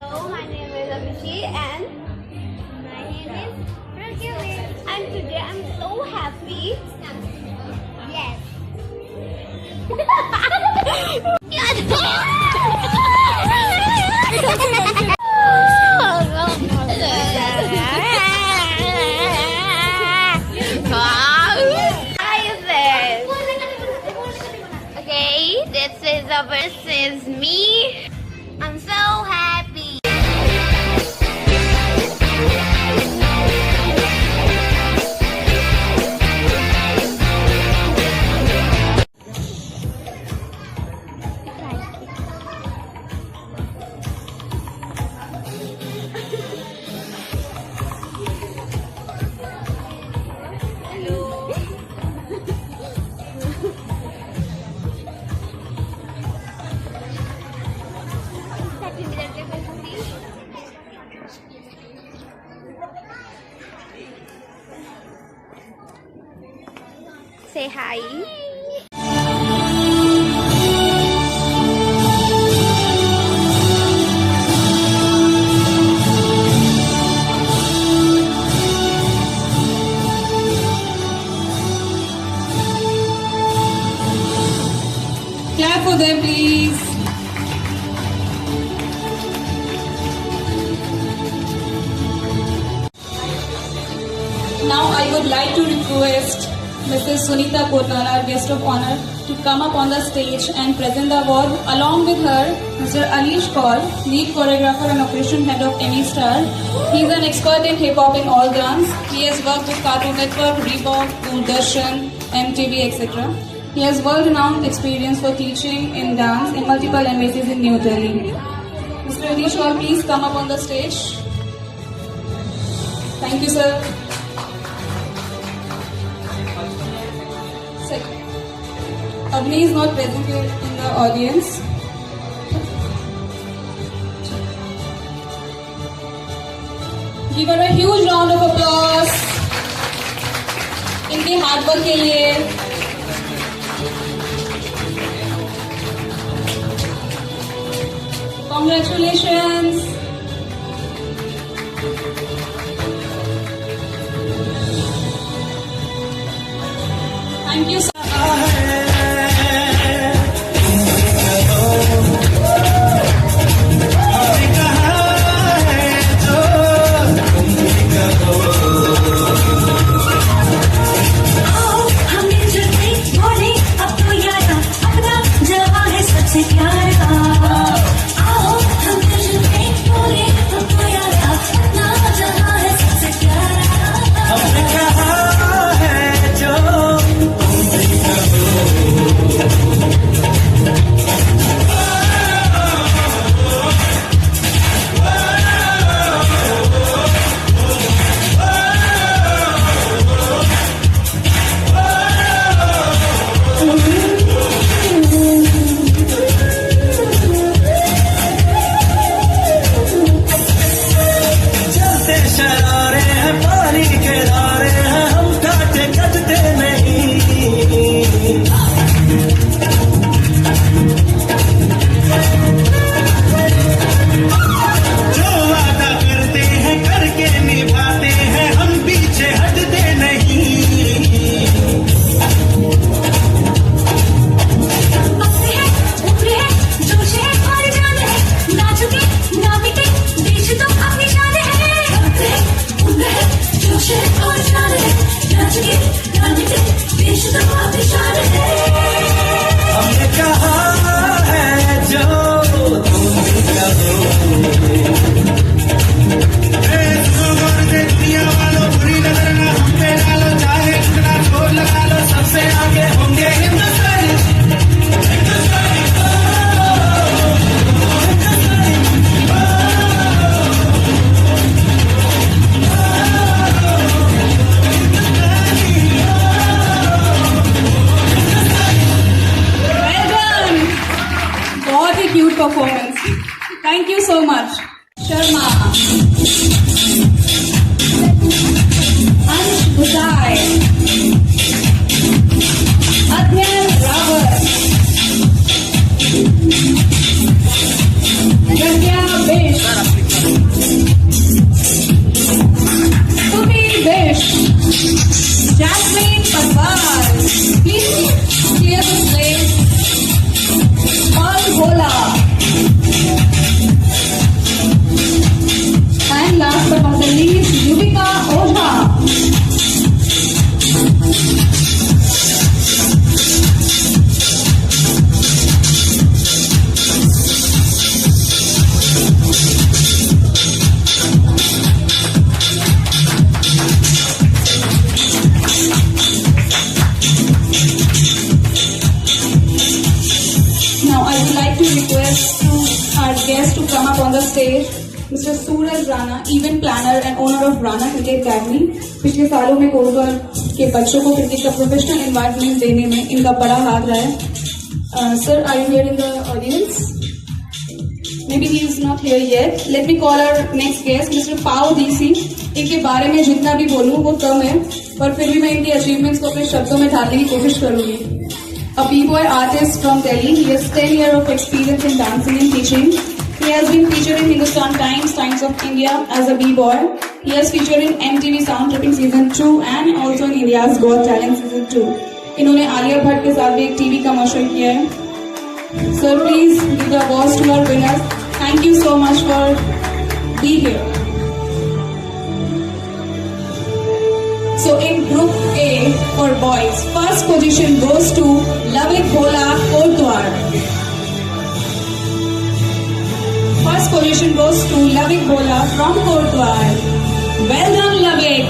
Hello, my name is Abhishi and My name is Pragyavit. and today I'm so happy. Yes. Okay, this is versus me. I'm so happy. Say hi. Clap for them, please. Now I would like to request Mrs. Sunita Kotnar, our guest of honor, to come up on the stage and present the award. Along with her, Mr. Alish Kaur, lead choreographer and operation head of Any Star. He is an expert in hip hop and all dance. He has worked with Cartoon Network, Reebok, Doordarshan, MTV, etc. He has world-renowned experience for teaching in dance in multiple embassies in New Delhi. Mr. Alish Kaur, please come up on the stage. Thank you, sir. Agni is not present here in the audience. Give her a huge round of applause. इनके hard work के लिए. Congratulations. Thank you, sir. Cute performance. Thank you so much. Sharma. Anish Bhusai. Adnyan Rawat. Gandhya Bish. Mr. Suraj Rana, event planner and owner of Rana Cricket Academy. पिछले सालों में कोटद्वार के बच्चों को cricket का professional environment देने में इनका बड़ा हाथ रहा है. Sir, are you here in the audience? Maybe he is not here yet. Let me call our next guest, Mr. Pao DC. इनके बारे में जितना भी बोलूँ वो कम है, पर फिर भी मैं इनकी अचीवमेंट्स को अपने शब्दों में ढालने की कोशिश करूंगी. A b-boy artist from Delhi. He has 10 years of experience in dancing and teaching. He has been featured in Hindustan Times, Times of India as a b-boy. He has featured in MTV Sound Tripping Season 2 and also in India's Got Talent Season 2. इन्होंने आलिया भट्ट के साथ भी एक TV commercial किया है. Sir, please give the awards to our winners. Thank you so much for being here. So in Group A for boys, first position goes to Lavik Bhola Kotdwar. First position goes to Lavik Bhola from Kotdwar. Well done, Lavik.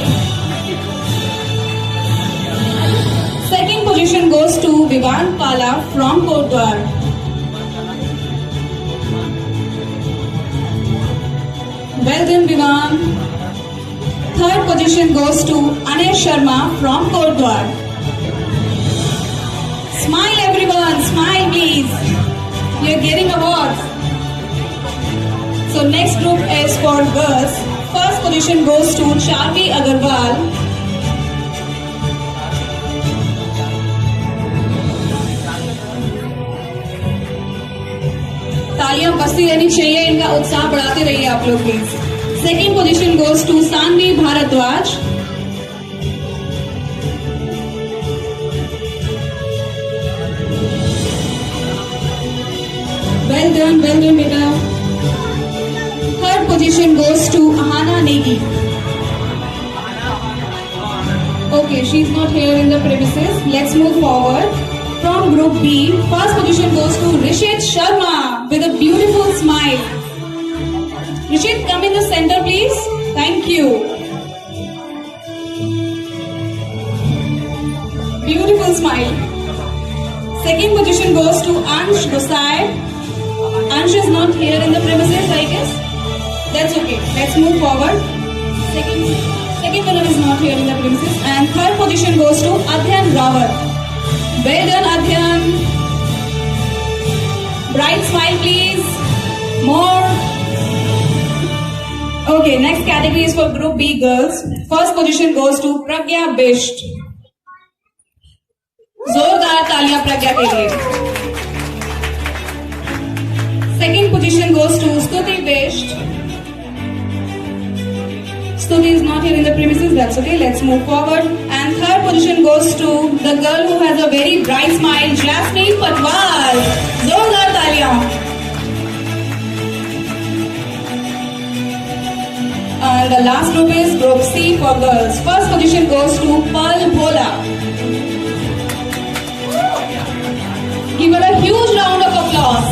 Second position goes to Vivan Pala from Kotdwar. Well done, Vivan. Third position goes to Anesh Sharma from Kotdwar. Smile everyone, smile please. You are getting awards. So next group is for girls. First position goes to Charvi Agarwal. तालियां बसती रहनी चाहिए, इनका उत्साह बढ़ाते रहिए आप लोग please. Second position goes to Sanvi Bharadwaj. Well done, beta. Third position goes to Ahana Negi. Okay, she's not here in the premises. Let's move forward. From Group B, first position goes to Rishit Sharma with a beautiful smile. Rishit, come in the center, please. Thank you. Beautiful smile. Second position goes to Ansh Gosai. Ansh is not here in the premises, I guess. That's okay. Let's move forward. Second winner is not here in the premises. And third position goes to Adhyan Rawat. Well done, Adhyan. Bright smile, please. More. Okay, next category is for Group B girls. First position goes to Pragya Bisht. जोरदार तालियां प्रज्ञा के लिए. Second position goes to Stuti Bisht. Stuti is not here in the premises, that's okay, let's move forward. And third position goes to the girl who has a very bright smile, Jasmine Patwal. जोरदार तालियां. And the last group is Group C for girls. First position goes to Pearl Bhola. Give her a huge round of applause.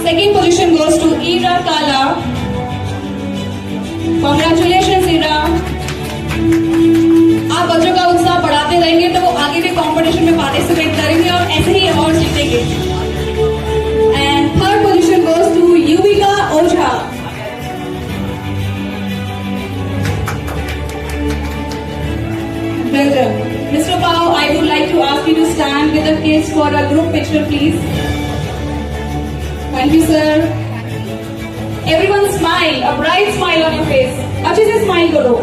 Second position goes to Ira Kala. Congratulations, Ira. आप बच्चों का उत्साह बढ़ाते रहेंगे तो वो आगे भी कंपटीशन में पार्टिसिपेट करेंगे और ऐसे ही अवार्ड जीतेंगे. And third position goes to Yuvika Ojha. Well done. Mr. Pao, I would like to ask you to stand with the kids for a group picture, please. Thank you, sir. Everyone smile, a bright smile on your face. अच्छे से smile करो.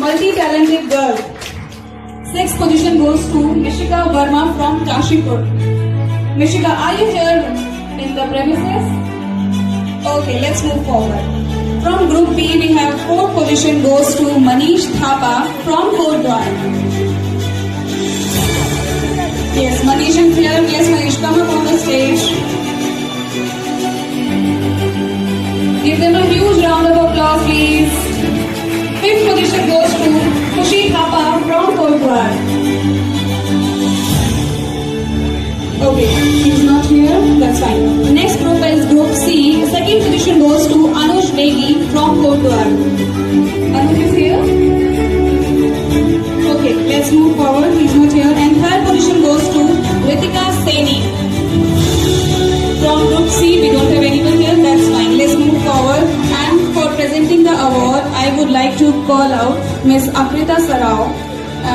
Multi-talented girl. Sixth position goes to Mishika Verma from Kashipur. Mishika, are you here in the premises? Okay, let's move forward. From Group B, we have fourth position goes to Manish Thapa from Kotdwar. Yes, Manish is here. Yes, Manish, come up on the stage. Give them a huge round of applause, please. Fifth position goes to Khushi Thapa from Kotdwar. Okay, he's not here. That's fine. Next group is Group C. Second position goes to Anush Negi from Kotdwar. Koldwar. Anu is here. Okay, let's move forward. He's not here. And third position goes to Ritika Saini. From Group C, we don't have anyone here. That's fine. Let's move forward. And for presenting the award, I would like to call out Miss Afrita Sarao.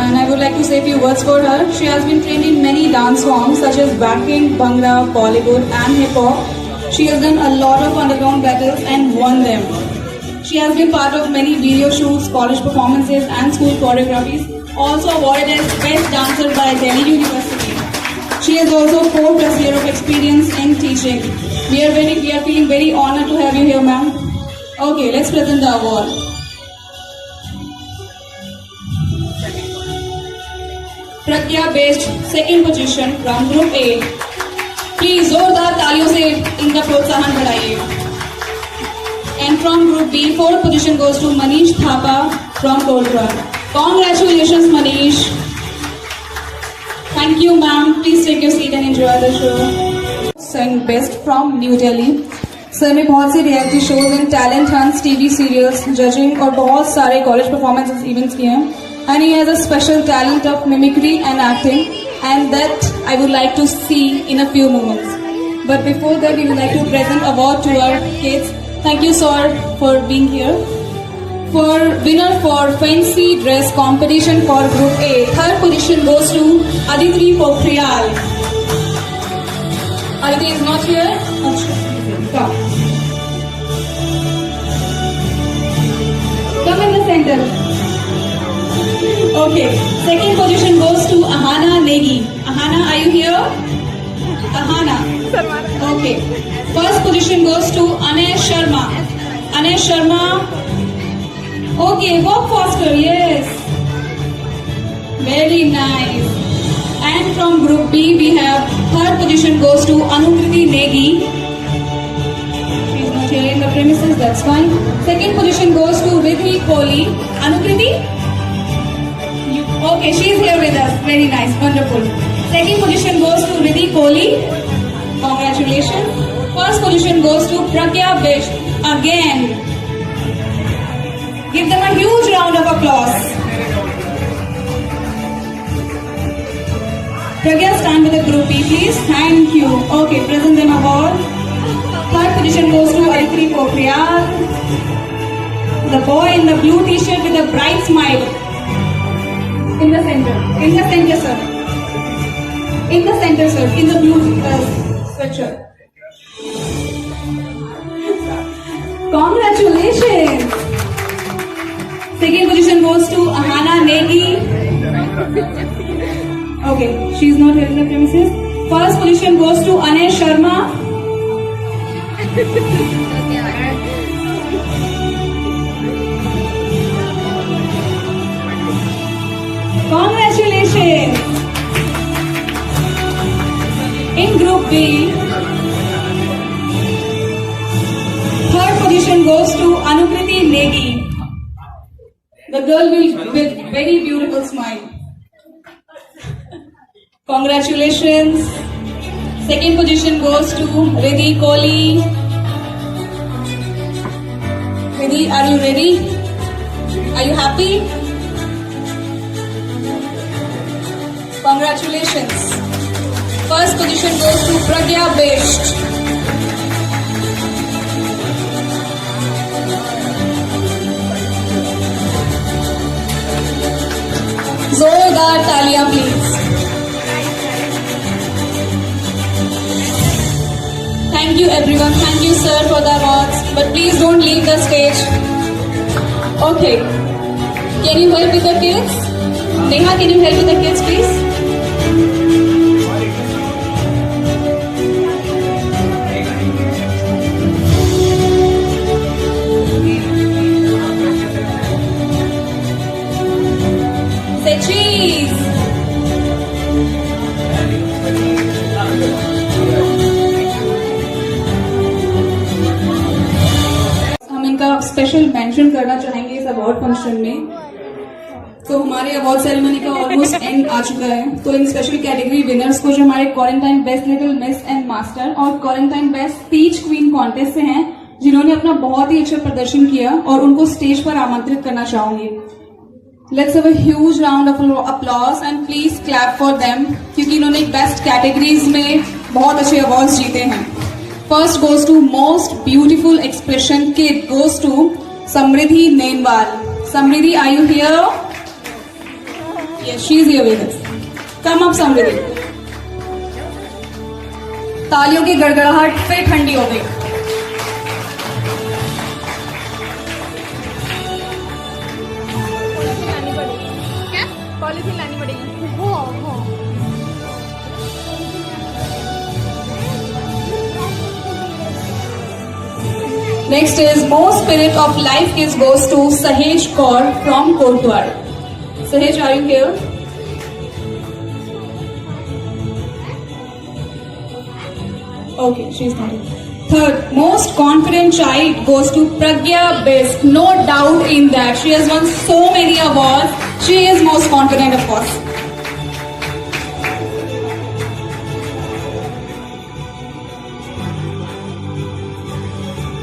And I would like to say a few words for her. She has been trained in many dance forms such as backing, Bhangra, Bollywood and hip hop. She has done a lot of underground battles and won them. She has been part of many video shoots, college performances and school choreographies. Also awarded as Best Dancer by Delhi University. She has also 4+ years of experience in teaching. We are feeling very honored to have you here, ma'am. Okay, let's present the award. Pragya Best, second position from Group A. Please जोरदार तालियों से इनका प्रोत्साहन बढ़ाइए. And from Group B, fourth position goes to Manish Thapa from Koldwar. Congratulations, Manish. Thank you, ma'am. Please take your seat and enjoy the show. Sang Best from New Delhi. Sir ने बहुत से reality shows and talent hunts, TV serials, judging और बहुत सारे college performances events किए हैं. And he has a special talent of mimicry and acting, and that I would like to see in a few moments. But before that, we would like to present award to our kids. Thank you, sir, for being here. For winner for fancy dress competition for Group A, third position goes to Aditi Pokhriyal. Aditi is not here. Come. Come in the center. Okay. Second position goes to Ahana Negi. Ahana, are you here? Ahana. Okay. First position goes to Anesh Sharma. Anesh Sharma. Okay, walk faster. Yes. Very nice. And from Group B, we have third position goes to Anukriti Negi. She's not here in the premises. That's fine. Second position goes to Riddhi Kohli. Anukriti. Okay, she is here with us. Very nice, wonderful. Second position goes to Riddhi Kohli. Congratulations. First position goes to Pragya Best. Again. Give them a huge round of applause. Pragya, stand with the Group B, please. Thank you. Okay, present them award. Third position goes to Aditi Pokhriyal. The boy in the blue t-shirt with a bright smile. In the center. In the center, sir. In the center, sir. In the blue sweatshirt. Congratulations. Second position goes to Ahana Negi. Okay, she's not here in the premises. First position goes to Anesh Sharma. Congratulations! In Group B, third position goes to Anukriti Negi. The girl with very beautiful smile. Congratulations! Second position goes to Riddhi Kohli. Riddhi, are you ready? Are you happy? Congratulations. First position goes to Pragya Best. जोरदार तालियां please. Thank you everyone. Thank you sir for the awards. But please don't leave the stage. Okay. Can you help with the kids? Neha, can you help with the kids please? Say cheese. हम इनका special mention करना चाहेंगे इस award function में. तो हमारे award ceremony का almost and आ चुका है. तो इन स्पेशल कैटेगरी विनर्स को जो हमारे quarantine best little miss and master और quarantine best speech queen contest से हैं, जिन्होंने अपना बहुत ही अच्छा प्रदर्शन किया और उनको स्टेज पर आमंत्रित करना चाहूंगी. Let's have a huge round of applause and please clap for them क्योंकि इन्होंने बेस्ट कैटेगरीज में बहुत अच्छे अवार्ड्स जीते हैं. First goes to most beautiful expression kid goes to Samriddhi Nenwal. Samriddhi, are you here? Yes, she is here with us. Come up, Samriddhi. तालियों की गड़गड़ाहट फिर ठंडी हो गई. पॉलिथीन लानी पड़ेगी. Next is most spirit of life kiss goes to Sahej Kaur from Kotdwar. Sahej, are you here? Okay, she's not here. Third, most confident child goes to Pragya Best. No doubt in that. She has won so many awards. She is most confident, of course.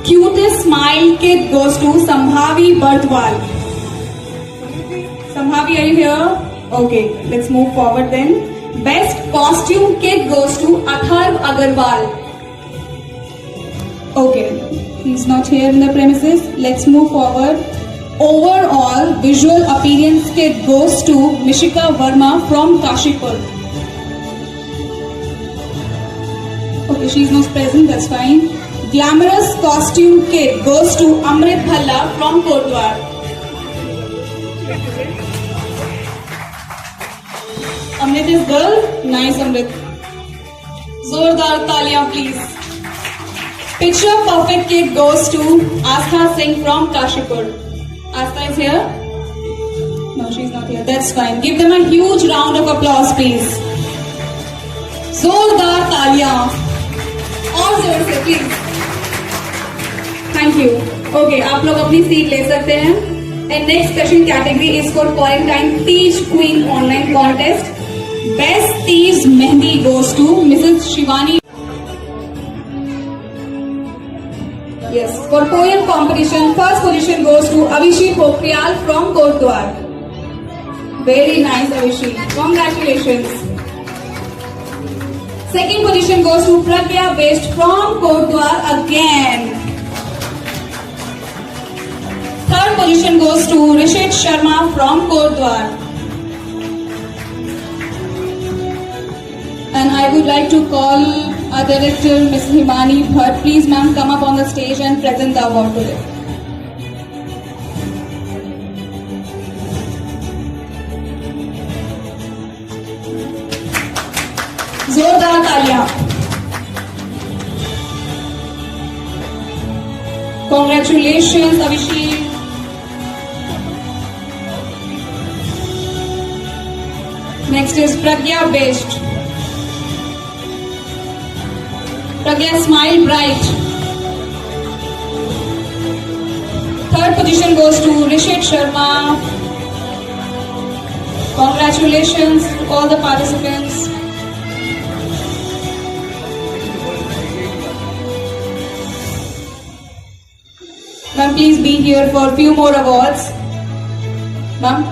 Cutest smile kid goes to Sambhavi Bartwal. Sambhavi, are you here? Okay, let's move forward then. Best costume kid goes to Atharv Agarwal. Okay, he's not here in the premises. Let's move forward. Overall visual appearance kit goes to Mishika Verma from Kashipur. Okay, she's not present, that's fine. Glamorous costume kit goes to Amrit Bhalla from Kotdwar. Amrit is girl? Nice, Amrit. Zordar Taliyan, please. Picture perfect kit goes to Astha Singh from Kashipur. Astha is here? No, she's not here. That's fine. Give them a huge round of applause, please. Zordar Taliyan. और जोर से, please. Thank you. Okay, आप लोग अपनी seat ले सकते हैं. And next session category is for Quarantine Teej Queen Online Contest. Best Teej Mehndi goes to Mrs. Shivani. Yes, for poem competition, first position goes to Avishee Pokhriyal from Kotdwar. Very nice, Avishee. Congratulations. Second position goes to Pragya Best from Kotdwar again. Third position goes to Rishit Sharma from Kotdwar. And I would like to call our director, Ms. Himani Bhatt. Please, ma'am, come up on the stage and present the award today. Zordar Taliyan. Congratulations, Avishee. Next is Pragya Best. Pragya, smile bright. Third position goes to Rishit Sharma. Congratulations to all the participants. Ma'am, please be here for a few more awards. Ma'am,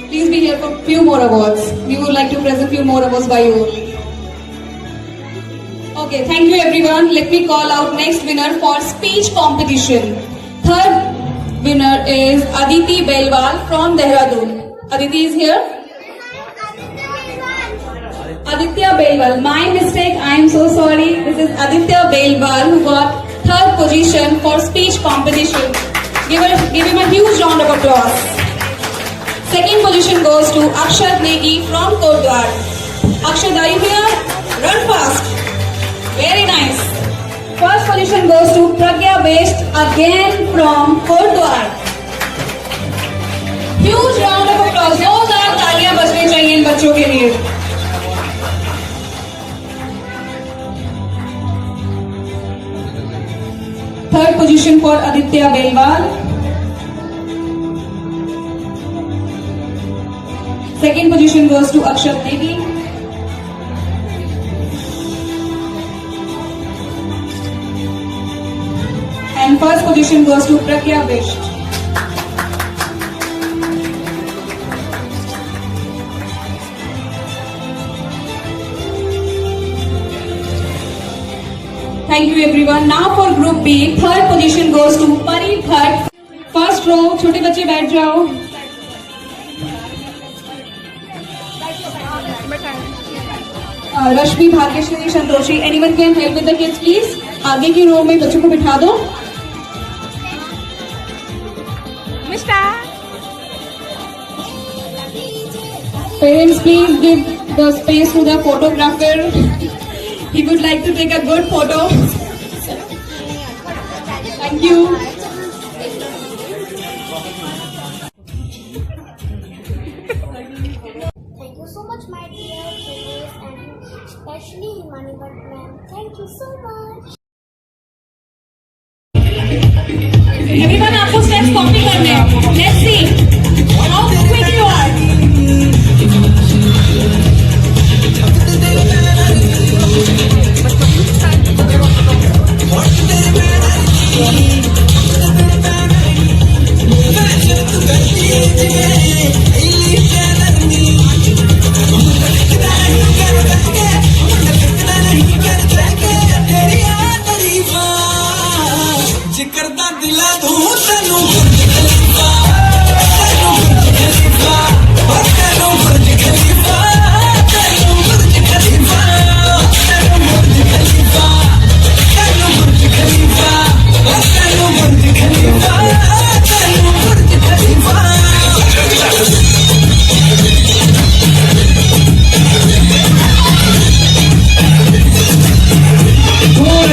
please be here for a few more awards. We would like to present few more awards by you only. Okay, thank you everyone. Let me call out next winner for speech competition. Third winner is Aditi Belwal from Dehradun. Aditi is here? Aditya Belwal. My mistake. I am so sorry. This is Aditya Belwal who got third position for speech competition. Give him a huge round of applause. Second position goes to Akshat Negi from Kotdwar. Akshat, are you here? Run fast. Very nice. First position goes to Pragya Best again from Kotdwar. Huge round of applause. जोरदार तालियां बजनी चाहिए इन बच्चों के लिए. Third position for Aditya Belwal. Second position goes to Akshat Negi. first position goes to Pragya Bisht. Thank you everyone. Now for Group B, third position goes to Pari Bhatt. First row, छोटे बच्चे बैठ जाओ. रश्मि, Bhagyashree, Santoshi, anyone can help with the kids please? आगे की रो में बच्चों को बिठा दो. Mister. Parents, please give the space to the photographer. He would like to take a good photo. Thank you. Thank you so much, my dear Julius, and especially Himani Bhatt ma'am. Thank you so much. Everyone, आपको steps copy करने हैं. Let's see how quick you are. जिकरदा दिला तू तैनू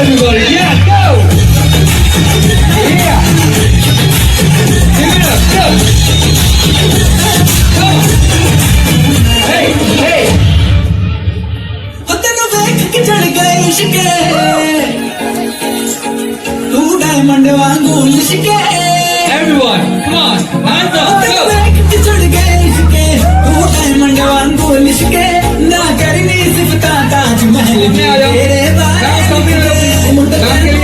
everybody, yeah, go! Yeah! Give it up, go! Go! Hey, hey! तैनू वेख के चढ़ गई इश्के तू डायमंड वांगू लिशके Everyone, come on, hands up, go! तैनू वेख के चढ़ गई इश्के तू डायमंड वांगू लिशके ना करनी सिफता ताज महल में तेरे बारे मुंडे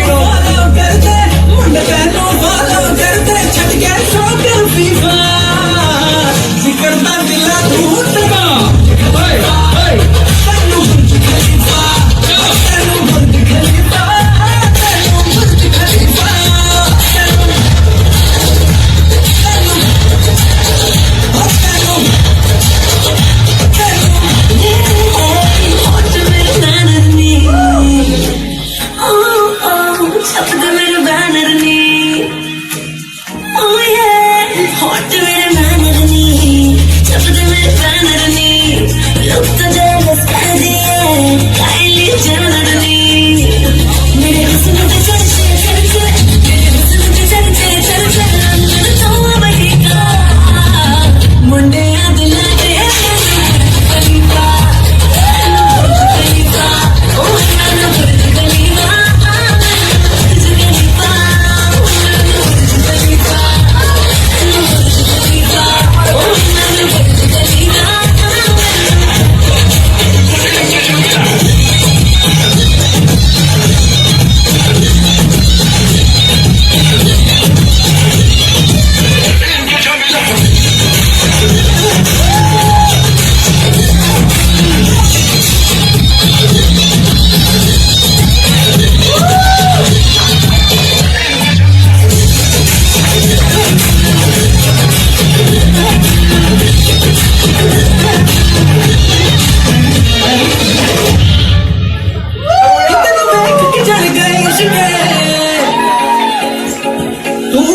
follow करते मुंडे तैनू follow करते छट के शौक फीफा जिकरदा दिला तू तैनू hey hey तैनू बुर्ज खलीफा तैनू बुर्ज खलीफा तैनू बुर्ज खलीफा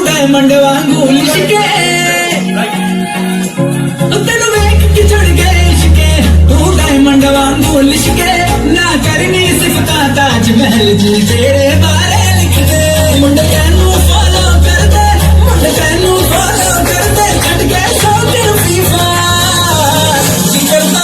डायमंड वांगू लिशके तैनू वेख के चढ़ गए इश्के तू डायमंड वांगू लिशके ना करनी सिफता ताज महल जी तेरे बारे लिख दे मुंडे तैनू फॉलो कर दे मुंडे तैनू फॉलो कर दे छट के शौक फीफा जिकरदा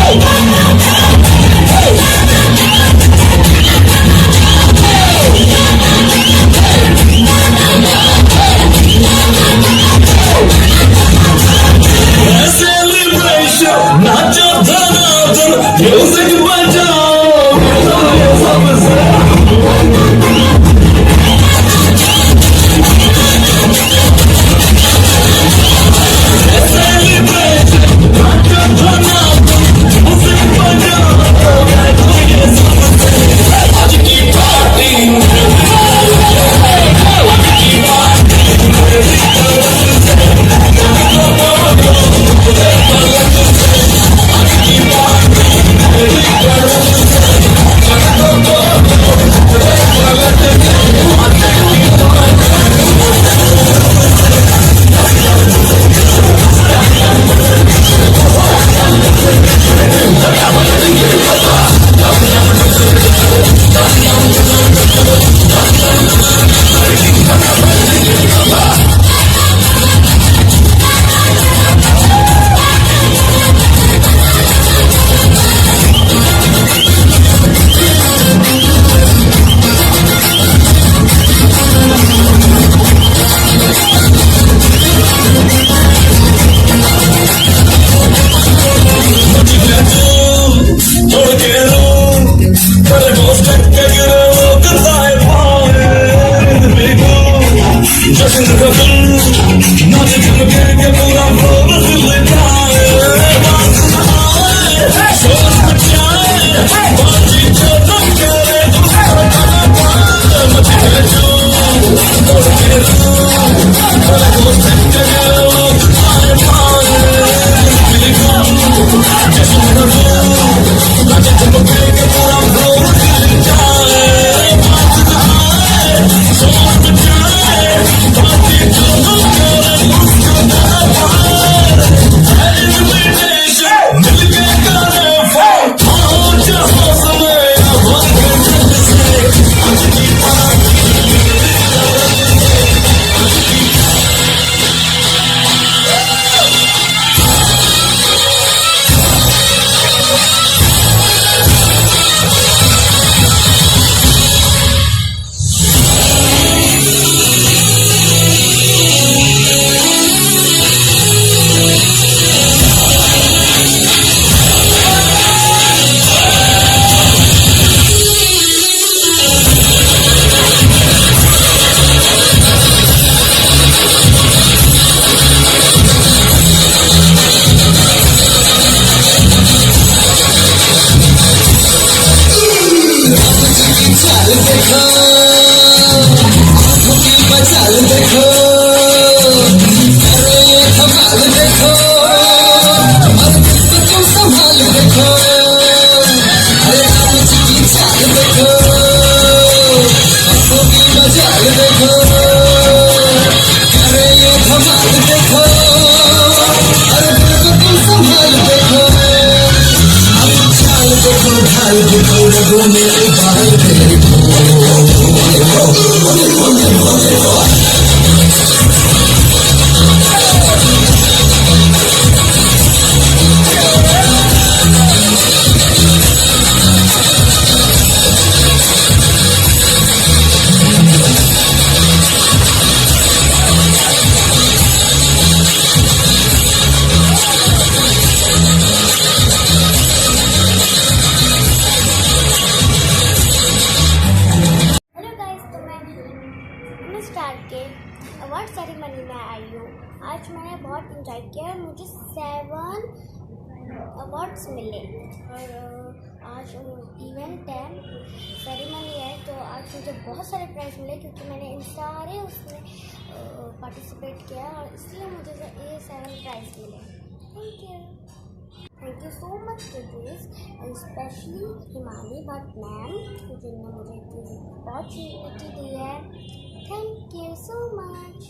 Hey! स्टार के अवार्ड सेरेमनी में आई हूँ। आज मैंने बहुत इंजॉय किया और मुझे 7 अवार्ड्स मिले। और आज इवेंट है, सेरेमनी है, तो आज मुझे बहुत सारे प्राइज़ मिले क्योंकि मैंने इन सारे उसमें पार्टिसिपेट किया और इसलिए मुझे ये 7 प्राइज़ मिले। थैंक यू सो मच जजेस and specially Himani Bhatt ma'am जिन्होंने मुझे इतनी अपॉर्चुनिटी दी है। Thank you so much.